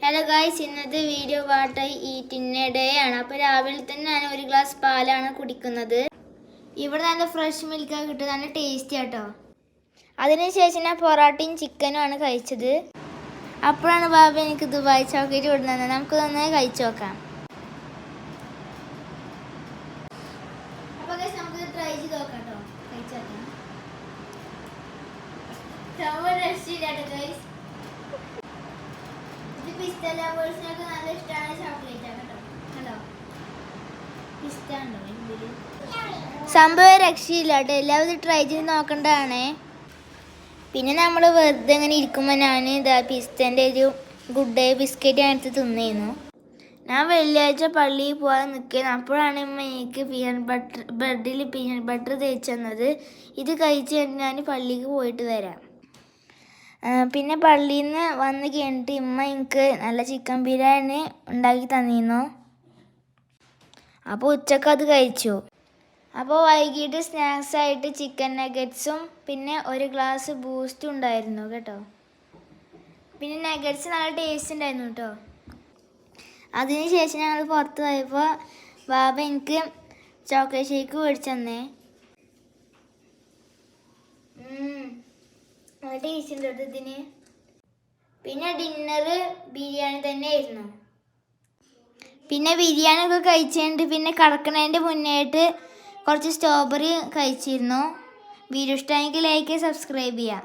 Hello guys, ഇന്നത്തെ video what I eat in A day ആണ്. അപ്പോൾ രാവിലെ തന്നെ ഞാൻ ഒരു ഗ്ലാസ് പാലാണ് കുടിക്കുന്നത്. ഇവിടെ നല്ല ഫ്രഷ് മിൽക്കാണ് കിട്ടുന്നത്, നല്ല ടേസ്റ്റി ആട്ടോ. അതിനുശേഷം ഞാൻ പൊറോട്ടയും ചിക്കനും ആണ് കഴിച്ചത്. അപ്പോഴാണ് ബാബ എനിക്ക് ദുബായ് ചോക്ലേറ്റ് കൊടുക്കുന്നത്. നമുക്ക് നന്നായി കഴിച്ചു നോക്കാം. അപ്പോൾ ഗൈസ്, നമുക്ക് ട്രൈ ചെയ്ത് നോക്കാം കേട്ടോ. കഴിച്ചു നോക്കാം. രസമില്ലാട്ടോ ഗൈസ്. പിസ്ത ലവേഴ്സിനൊക്കെ നല്ല ഇഷ്ടമാണ് ചോക്ലേറ്റ് കേട്ടോ. ഹലോ, പിസ്ത ഉണ്ടോ ഇതില്? സംഭവം രക്ഷയില്ല കേട്ടോ. എല്ലാവരും ട്രൈ ചെയ്ത് നോക്കേണ്ടതാണ്. പിന്നെ നമ്മൾ വെറുതെ ഇങ്ങനെ ഇരിക്കുമ്പോൾ ഞാൻ ഇതാ പിസ്തേൻ്റെ ഒരു ഗുഡ് ഡേ ബിസ്ക്കറ്റ് എടുത്ത് തിന്നിരുന്നു. ഞാൻ വെള്ളിയാഴ്ച പള്ളിയിൽ പോകാൻ നിൽക്കുന്നത്. അപ്പോഴാണ് എനിക്ക് ബ്രെഡിൽ പീനട്ട് ബട്ടർ തേച്ച് തന്നത്. ഇത് കഴിച്ച് ഞാൻ പള്ളിക്ക് പോയിട്ട് വരാം. പിന്നെ പള്ളിയിൽ നിന്ന് വന്ന് കഴിഞ്ഞിട്ട് എനിക്ക് നല്ല ചിക്കൻ ബിരിയാണി ഉണ്ടാക്കി തന്നിരുന്നു. അപ്പോൾ ഉച്ചക്ക് അത് കഴിച്ചു. അപ്പോൾ വൈകിട്ട് സ്നാക്സായിട്ട് ചിക്കൻ നഗറ്റ്സും പിന്നെ ഒരു ഗ്ലാസ് ബൂസ്റ്റും ഉണ്ടായിരുന്നു കേട്ടോ. പിന്നെ നഗറ്റ്സ് നല്ല ടേസ്റ്റ് ഉണ്ടായിരുന്നു കേട്ടോ. അതിനുശേഷം ഞങ്ങൾ പുറത്ത് പോയപ്പോൾ ബാബ എനിക്ക് ചോക്ലേറ്റ് ഷേക്ക് മേടിച്ചു തന്നേ. ടേസ്റ്റ് ഉണ്ട് കേട്ടോ ഇതിന്. പിന്നെ ഡിന്നർ ബിരിയാണി തന്നെ ആയിരുന്നു. പിന്നെ ബിരിയാണി ഒക്കെ കഴിച്ചിട്ടുണ്ട്. പിന്നെ കിടക്കുന്നതിൻ്റെ മുന്നേയായിട്ട് കുറച്ച് സ്ട്രോബെറി കഴിച്ചിരുന്നു. വീഡിയോ ഇഷ്ടമെങ്കിൽ ലൈക്ക് സബ്സ്ക്രൈബ് ചെയ്യാം.